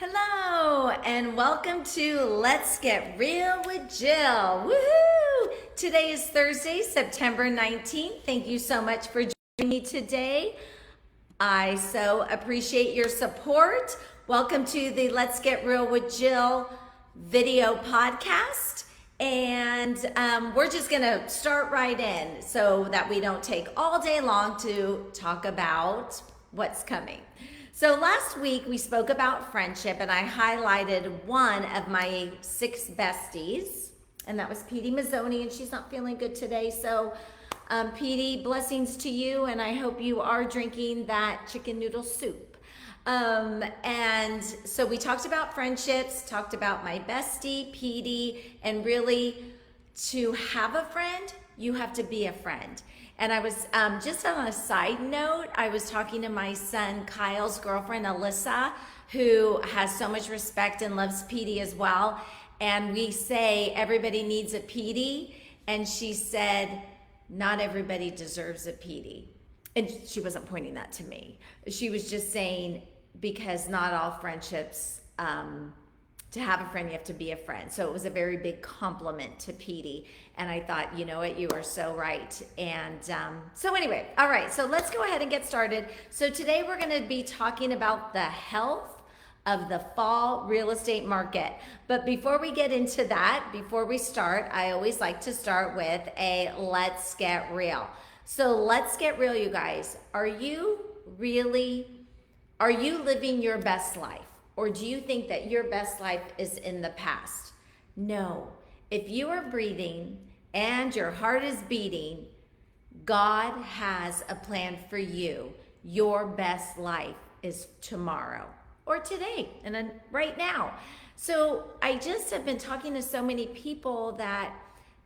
Hello, and welcome to Let's Get Real with Jill. Woohoo! Today is Thursday, September 19th. Thank you so much for joining me today. I so appreciate your support. Welcome to the Let's Get Real with Jill video podcast. And we're just going to start right in so that we don't take all day long to talk about what's coming. So last week we spoke about friendship, and I highlighted one of my 6 besties, and that was Petey Mazzoni, and she's not feeling good today. So Petey, blessings to you, and I hope you are drinking that chicken noodle soup. And so we talked about friendships, talked about my bestie, Petey, and really to have a friend, you have to be a friend. And I was, just on a side note, I was talking to my son Kyle's girlfriend, Alyssa, who has so much respect and loves Petey as well. And we say everybody needs a Petey. And she said, not everybody deserves a Petey. And she wasn't pointing that to me. She was just saying, because not all friendships, to have a friend, you have to be a friend. So it was a very big compliment to Petey. And I thought, you know what, you are so right. And so anyway, all right, so let's go ahead and get started. So today we're gonna be talking about the health of the fall real estate market. But before we get into that, before we start, I always like to start with a let's get real. So let's get real, you guys. Are you living your best life? Or do you think that your best life is in the past? No. If you are breathing and your heart is beating, God has a plan for you. Your best life is tomorrow or today and then right now. So I just have been talking to so many people that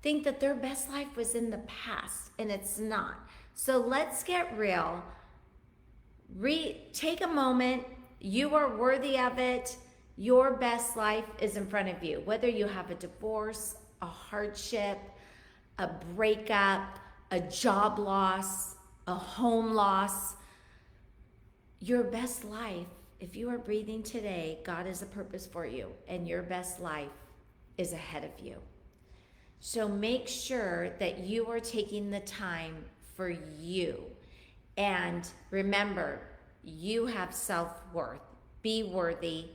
think that their best life was in the past, and it's not. So let's get real. Take a moment. You are worthy of it. Your best life is in front of you. Whether you have a divorce, a hardship, a breakup, a job loss, a home loss, your best life, if you are breathing today, God has a purpose for you, and your best life is ahead of you. So make sure that you are taking the time for you. And remember, you have self-worth. Be worthy.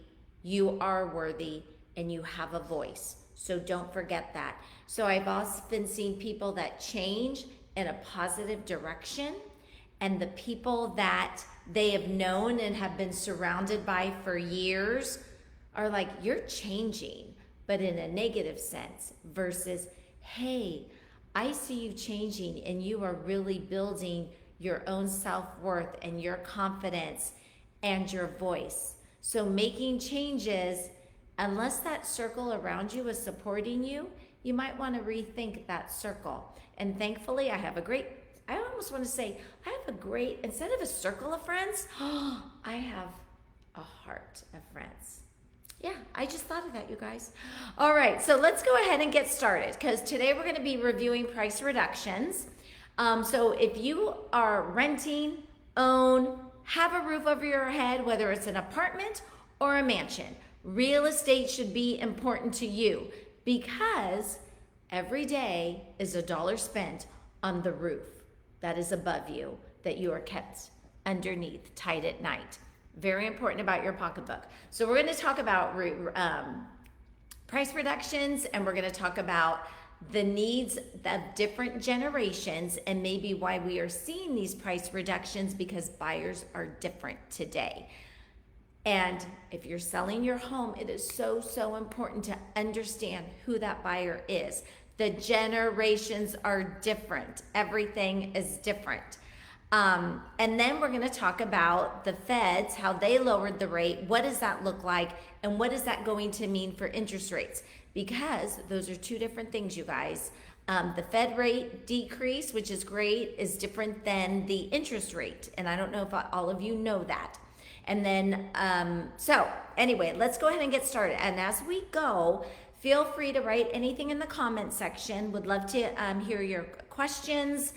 You are worthy, and you have a voice. So don't forget that. So I've often seen people that change in a positive direction, and the people that they have known and have been surrounded by for years are like, you're changing, but in a negative sense, versus, hey, I see you changing, and you are really building your own self-worth and your confidence and your voice. So making changes, unless that circle around you is supporting you, you might want to rethink that circle. And thankfully, I almost want to say, instead of a circle of friends, I have a heart of friends. Yeah, I just thought of that, you guys. All right, so let's go ahead and get started, because today we're going to be reviewing price reductions. So if you are renting, own, have a roof over your head, whether it's an apartment or a mansion, real estate should be important to you, because every day is a dollar spent on the roof that is above you, that you are kept underneath tight at night. Very important about your pocketbook. So we're going to talk about price reductions, and we're going to talk about the needs of different generations, and maybe why we are seeing these price reductions, because buyers are different today. And if you're selling your home, it is so, so important to understand who that buyer is. The generations are different. Everything is different. And then we're going to talk about the feds, how they lowered the rate. What does that look like? And what is that going to mean for interest rates? Because those are two different things, you guys. The Fed rate decrease, which is great, is different than the interest rate. And I don't know if all of you know that. And then, so anyway, let's go ahead and get started. And as we go, feel free to write anything in the comment section. Would love to hear your questions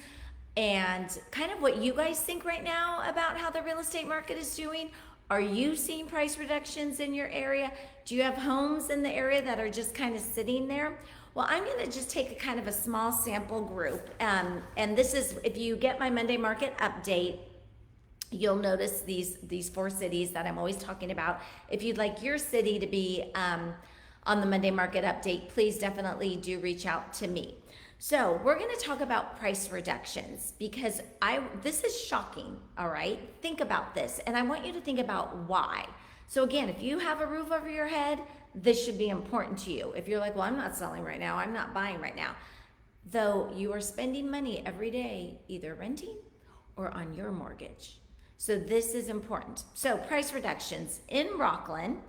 and kind of what you guys think right now about how the real estate market is doing. Are you seeing price reductions in your area? Do you have homes in the area that are just kind of sitting there? Well, I'm going to just take a kind of a small sample group. And this is, if you get my Monday market update, you'll notice these 4 cities that I'm always talking about. If you'd like your city to be on the Monday market update, please definitely do reach out to me. So we're going to talk about price reductions because this is shocking, all right? Think about this, and I want you to think about why. So again, if you have a roof over your head, this should be important to you. If you're like, well, I'm not selling right now, I'm not buying right now, though you are spending money every day either renting or on your mortgage. So this is important. So price reductions in Rocklin,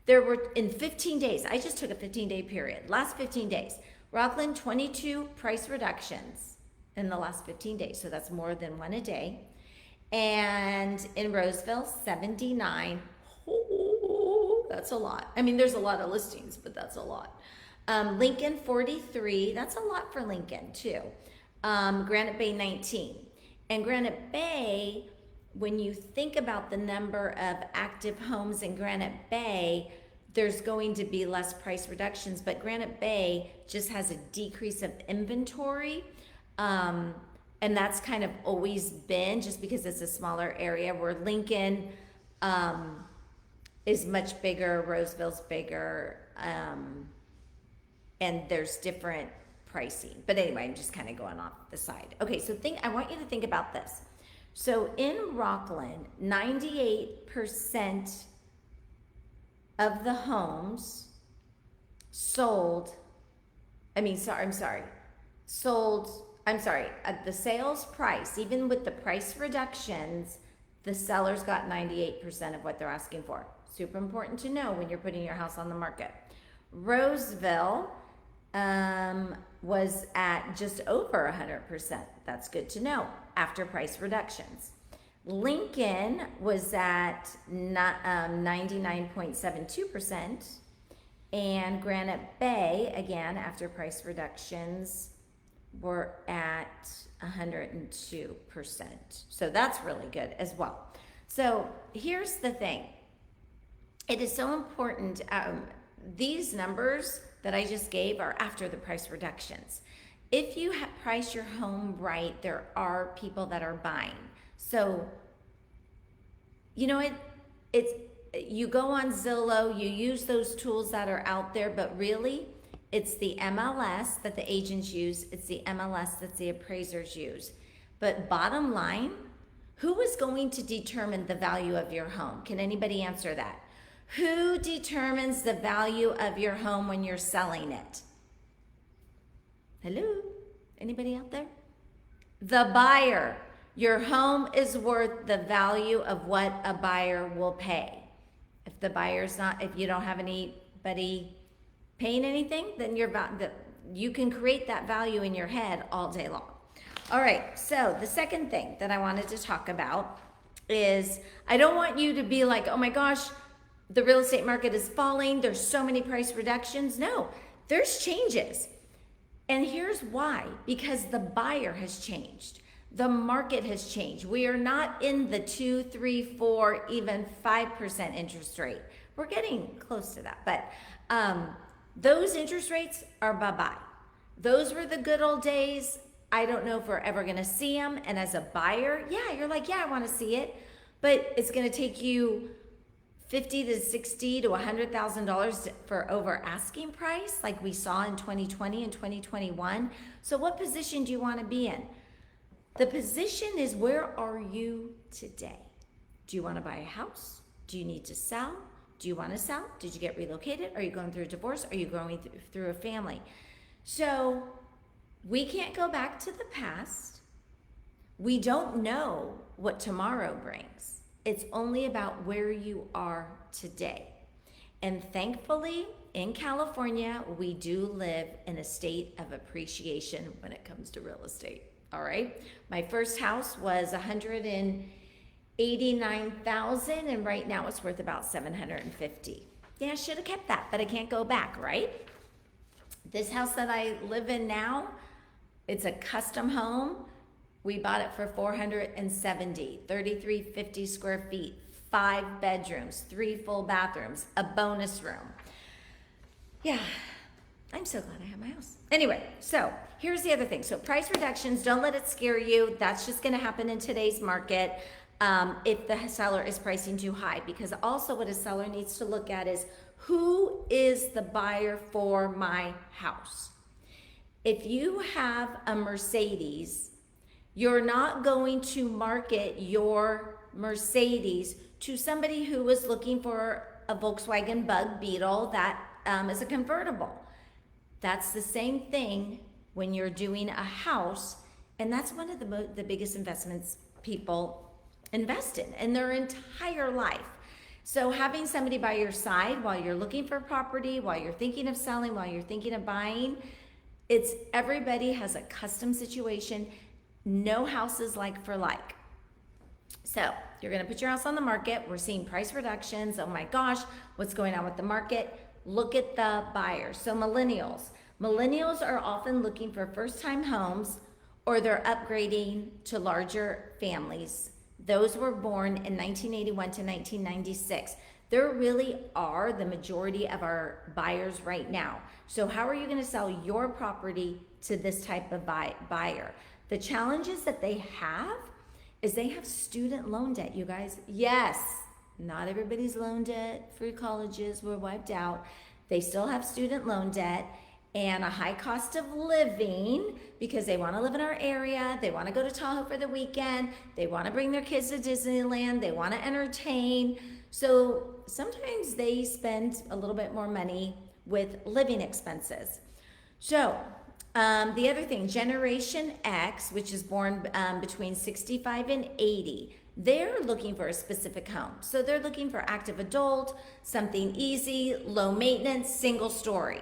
there were in 15 days, I just took a 15-day period, last 15 days, Rocklin, 22 price reductions in the last 15 days. So that's more than one a day. And in Roseville, 79. Oh, that's a lot. I mean, there's a lot of listings, but that's a lot. Lincoln, 43. That's a lot for Lincoln, too. Granite Bay, 19. And Granite Bay, when you think about the number of active homes in Granite Bay, there's going to be less price reductions, but Granite Bay just has a decrease of inventory. And that's kind of always been just because it's a smaller area, where Lincoln is much bigger, Roseville's bigger, and there's different pricing. But anyway, I'm just kind of going off the side. Okay, so I want you to think about this. So in Rocklin, 98% of the homes sold, the sales price, even with the price reductions, the sellers got 98% of what they're asking for. Super important to know when you're putting your house on the market. Roseville was at just over 100%. That's good to know after price reductions. Lincoln was at 99.72%, and Granite Bay, again, after price reductions, were at 102%. So that's really good as well. So here's the thing. It is so important. These numbers that I just gave are after the price reductions. If you price your home right, there are people that are buying. So, you know, you go on Zillow, you use those tools that are out there, but really it's the MLS that the agents use. It's the MLS that the appraisers use. But bottom line, who is going to determine the value of your home? Can anybody answer that? Who determines the value of your home when you're selling it? Hello? Anybody out there? The buyer. Your home is worth the value of what a buyer will pay. If the buyer's if you don't have anybody paying anything, then you can create that value in your head all day long. All right, so the second thing that I wanted to talk about is, I don't want you to be like, oh my gosh, the real estate market is falling, there's so many price reductions. No, there's changes. And here's why. Because the buyer has changed. The market has changed. We are not in the 2, 3, 4, even 5% interest rate. We're getting close to that. But those interest rates are bye-bye. Those were the good old days. I don't know if we're ever going to see them. And as a buyer, yeah, you're like, yeah, I want to see it. But it's going to take you $50,000 to $60,000 to $100,000 for over asking price, like we saw in 2020 and 2021. So what position do you want to be in? The position is, where are you today? Do you want to buy a house? Do you need to sell? Do you want to sell? Did you get relocated? Are you going through a divorce? Are you going through a family? So we can't go back to the past. We don't know what tomorrow brings. It's only about where you are today. And thankfully, in California, we do live in a state of appreciation when it comes to real estate. All right. My first house was $189,000, and right now it's worth about $750,000. Yeah, I should have kept that, but I can't go back, right? This house that I live in now, it's a custom home. We bought it for $470,000, 3,350 square feet, 5 bedrooms, 3 full bathrooms, a bonus room. Yeah, I'm so glad I have my house. Anyway, so here's the other thing. So price reductions, don't let it scare you. That's just gonna happen in today's market if the seller is pricing too high. Because also what a seller needs to look at is, who is the buyer for my house? If you have a Mercedes, you're not going to market your Mercedes to somebody who is looking for a Volkswagen Bug Beetle that is a convertible. That's the same thing when you're doing a house, and that's one of the biggest investments people invest in their entire life. So having somebody by your side while you're looking for property, while you're thinking of selling, while you're thinking of buying, everybody has a custom situation. No house is like for like. So you're gonna put your house on the market. We're seeing price reductions. Oh my gosh, what's going on with the market? Look at the buyers. So millennials. Millennials are often looking for first-time homes, or they're upgrading to larger families. Those were born in 1981 to 1996. There really are the majority of our buyers right now. So how are you going to sell your property to this type of buyer? The challenges that they have is they have student loan debt, you guys. Yes, not everybody's loan debt for colleges were wiped out. They still have student loan debt and a high cost of living because they want to live in our area. They want to go to Tahoe for the weekend. They want to bring their kids to Disneyland. They want to entertain. So sometimes they spend a little bit more money with living expenses. So the other thing, Generation X, which is born between 65 and 80, they're looking for a specific home. So they're looking for active adult, something easy, low maintenance, single story.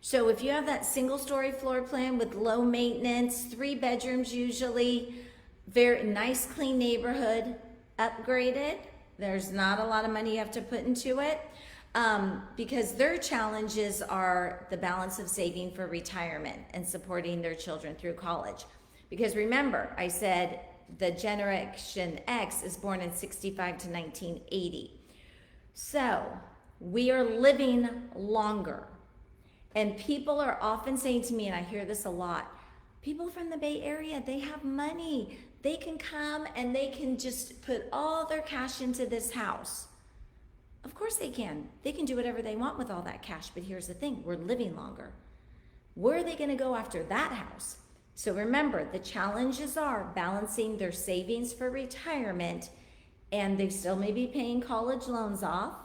So if you have that single story floor plan with low maintenance, 3 bedrooms usually, very nice clean neighborhood, upgraded, there's not a lot of money you have to put into it, because their challenges are the balance of saving for retirement and supporting their children through college. Because remember, I said the Generation X is born in 65 to 1980. So we are living longer. And people are often saying to me, and I hear this a lot, people from the Bay Area, they have money. They can come and they can just put all their cash into this house. Of course they can. They can do whatever they want with all that cash. But here's the thing, we're living longer. Where are they going to go after that house? So remember, the challenges are balancing their savings for retirement, and they still may be paying college loans off.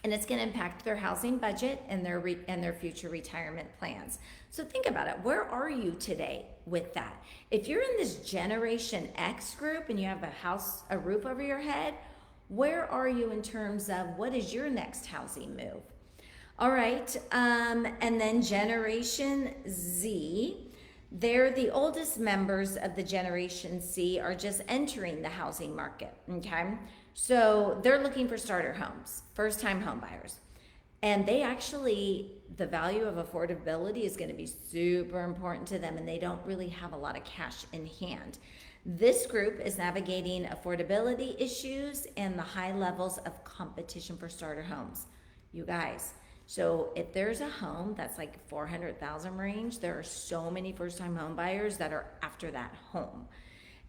And it's going to impact their housing budget and their future retirement plans. So think about it. Where are you today with that? If you're in this Generation X group and you have a house, a roof over your head, where are you in terms of what is your next housing move? All right, and then Generation Z, they're the oldest members of the Generation Z, are just entering the housing market, okay? So they're looking for starter homes, first-time home buyers. And they actually, the value of affordability is going to be super important to them, and they don't really have a lot of cash in hand. This group is navigating affordability issues and the high levels of competition for starter homes. You guys, so if there's a home that's like 400,000 range, there are so many first-time home buyers that are after that home.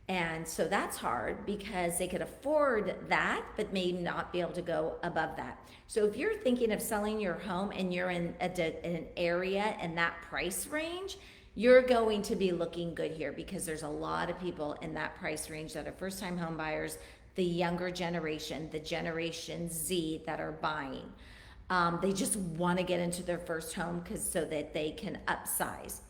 And so that's hard because they could afford that, but may not be able to go above that. So if you're thinking of selling your home and you're in an area in that price range, you're going to be looking good here because there's a lot of people in that price range that are first-time home buyers, the younger generation, the Generation Z that are buying. They just want to get into their first home so that they can upsize.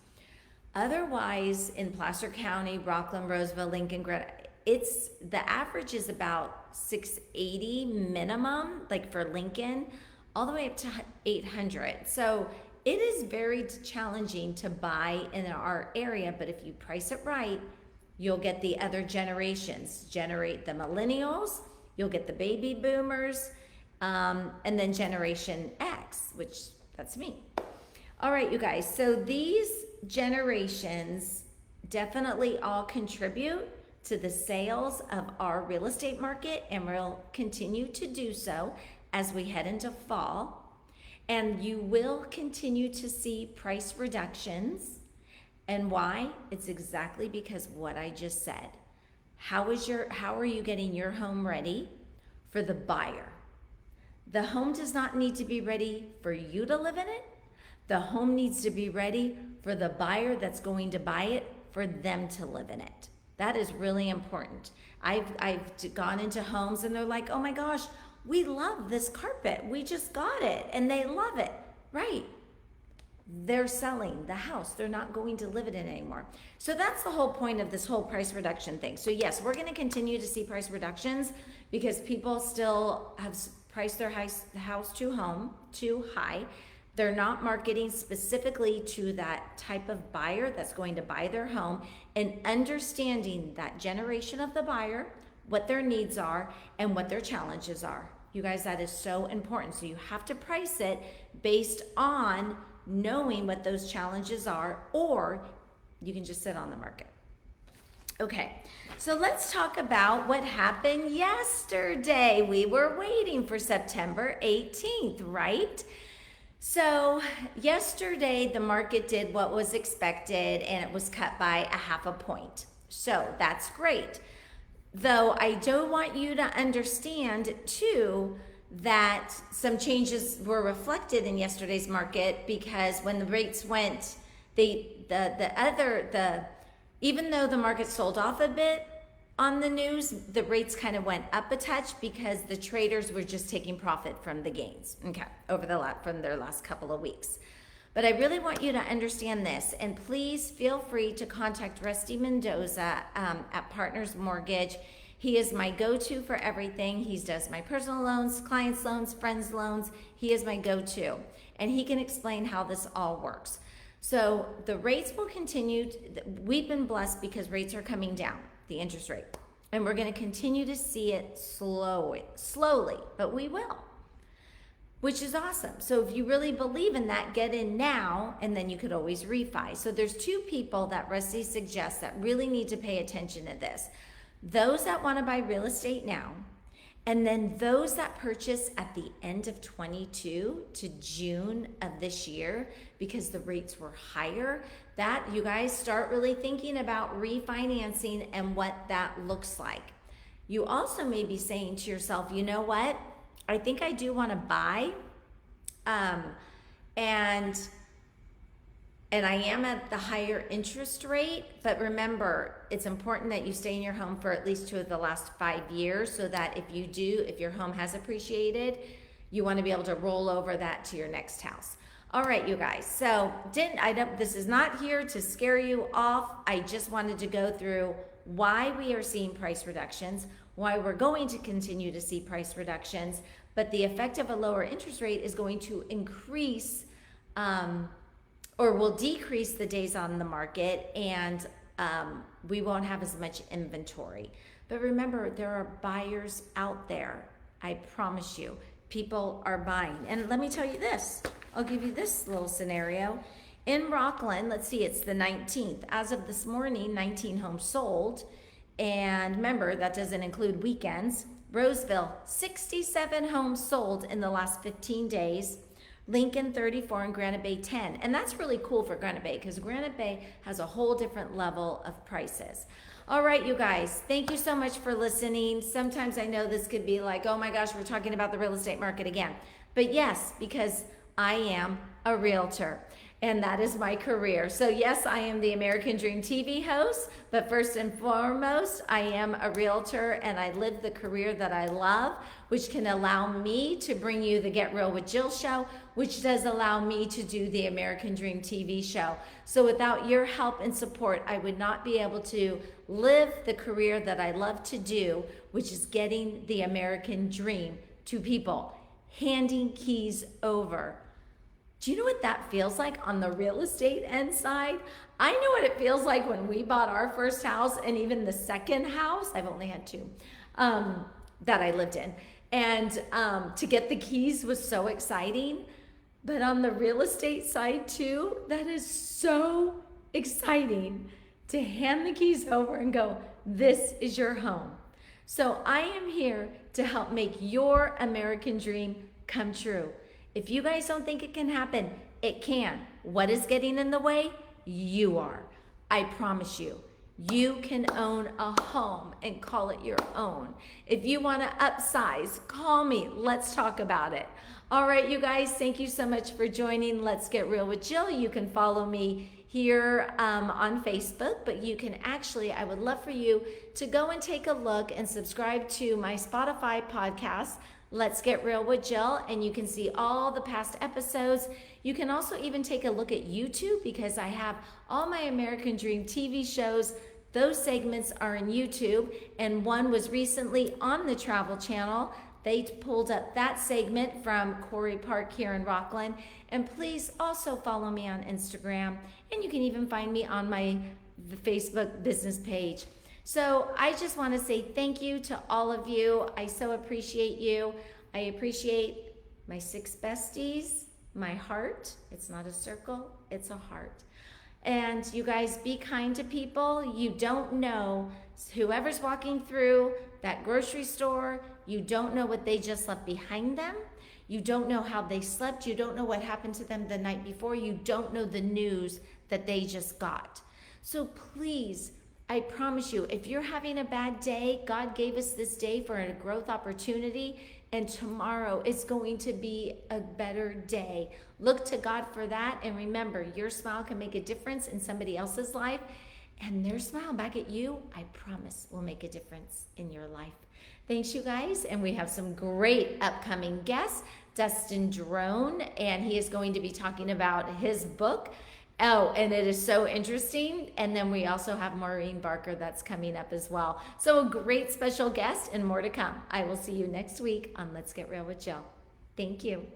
Otherwise, in Placer County, Rockland, Roseville, Lincoln, the average is about 680 minimum, like for Lincoln, all the way up to 800. So it is very challenging to buy in our area, but if you price it right, you'll get the other generations, generate the millennials, you'll get the baby boomers, and then Generation X, which that's me. All right, you guys, so these generations definitely all contribute to the sales of our real estate market, and we'll continue to do so as we head into fall. And you will continue to see price reductions. And why? It's exactly because of what I just said. How are you getting your home ready for the buyer? The home does not need to be ready for you to live in it. The home needs to be ready for the buyer that's going to buy it, for them to live in it. That is really important. I've gone into homes and they're like, oh my gosh, we love this carpet. We just got it and they love it. Right. They're selling the house. They're not going to live in it anymore. So that's the whole point of this whole price reduction thing. So yes, we're going to continue to see price reductions because people still have priced their house too high. They're not marketing specifically to that type of buyer that's going to buy their home, and understanding that generation of the buyer, what their needs are and what their challenges are. You guys, that is so important. So you have to price it based on knowing what those challenges are, or you can just sit on the market. Okay, so let's talk about what happened yesterday. We were waiting for September 18th, right? So yesterday the market did what was expected and it was cut by 0.5 point. So that's great. Though I do want you to understand too that some changes were reflected in yesterday's market, because when the rates went, even though the market sold off a bit on the news, the rates kind of went up a touch because the traders were just taking profit from the gains, okay, from their last couple of weeks. But I really want you to understand this, and please feel free to contact Rusty Mendoza at Partners Mortgage. He is my go-to for everything. He does my personal loans, clients' loans, friends' loans. He is my go-to, and he can explain how this all works. So the rates will continue. We've been blessed because rates are coming down, the interest rate, and we're going to continue to see it slowly, but we will, which is awesome. So if you really believe in that, get in now, and then you could always refi. So there's two people that Rusty suggests that really need to pay attention to this. Those that want to buy real estate now, and then those that purchase at the end of 22 to June of this year, because the rates were higher, that you guys start really thinking about refinancing and what that looks like. You also may be saying to yourself, you know what? I think I do want to buy, and I am at the higher interest rate, but remember, it's important that you stay in your home for at least 2 of the last 5 years, so that if your home has appreciated, you want to be able to roll over that to your next house. All right, you guys. So this is not here to scare you off. I just wanted to go through why we are seeing price reductions, why we're going to continue to see price reductions, but the effect of a lower interest rate is going to increase or will decrease the days on the market, and we won't have as much inventory. But remember, there are buyers out there. I promise you, people are buying. And let me tell you this. I'll give you this little scenario. In Rockland, let's see, it's the 19th. As of this morning, 19 homes sold. And remember, that doesn't include weekends. Roseville, 67 homes sold in the last 15 days. Lincoln, 34, and Granite Bay, 10. And that's really cool for Granite Bay, because Granite Bay has a whole different level of prices. All right, you guys, thank you so much for listening. Sometimes I know this could be like, oh my gosh, we're talking about the real estate market again. But yes, because I am a realtor, and that is my career. So yes, I am the American Dream TV host, but first and foremost, I am a realtor, and I live the career that I love, which can allow me to bring you the Get Real with Jill show, which does allow me to do the American Dream TV show. So without your help and support, I would not be able to live the career that I love to do, which is getting the American dream to people, handing keys over. Do you know what that feels like on the real estate end side? I know what it feels like when we bought our first house, and even the second house, I've only had 2, that I lived in. And to get the keys was so exciting. But on the real estate side too, that is so exciting to hand the keys over and go, this is your home. So I am here to help make your American dream come true. If you guys don't think it can happen, it can. What is getting in the way? You are. I promise you. You can own a home and call it your own. If you want to upsize, call me. Let's talk about it. All right, you guys, thank you so much for joining Let's Get Real with Jill. You can follow me here on Facebook, but you can actually, I would love for you to go and take a look and subscribe to my Spotify podcast, Let's Get Real with Jill, and you can see all the past episodes. You can also even take a look at YouTube because I have all my American Dream TV shows. Those segments are in YouTube, and one was recently on the Travel Channel. They pulled up that segment from Corey Park here in Rockland. And please also follow me on Instagram, and you can even find me on my Facebook business page. So I just want to say thank you to all of you. I so appreciate you. I appreciate my 6 besties, my heart. It's not a circle, it's a heart. And you guys, be kind to people. You don't know whoever's walking through that grocery store, you don't know what they just left behind them. You don't know how they slept. You don't know what happened to them the night before. You don't know the news that they just got. So please, I promise you, if you're having a bad day, God gave us this day for a growth opportunity, and tomorrow is going to be a better day. Look to God for that, and remember, your smile can make a difference in somebody else's life, and their smile back at you, I promise, will make a difference in your life. Thanks, you guys, and we have some great upcoming guests. Dustin Drone, and he is going to be talking about his book. Oh, and it is so interesting. And then we also have Maureen Barker that's coming up as well. So a great special guest and more to come. I will see you next week on Let's Get Real with Jill. Thank you.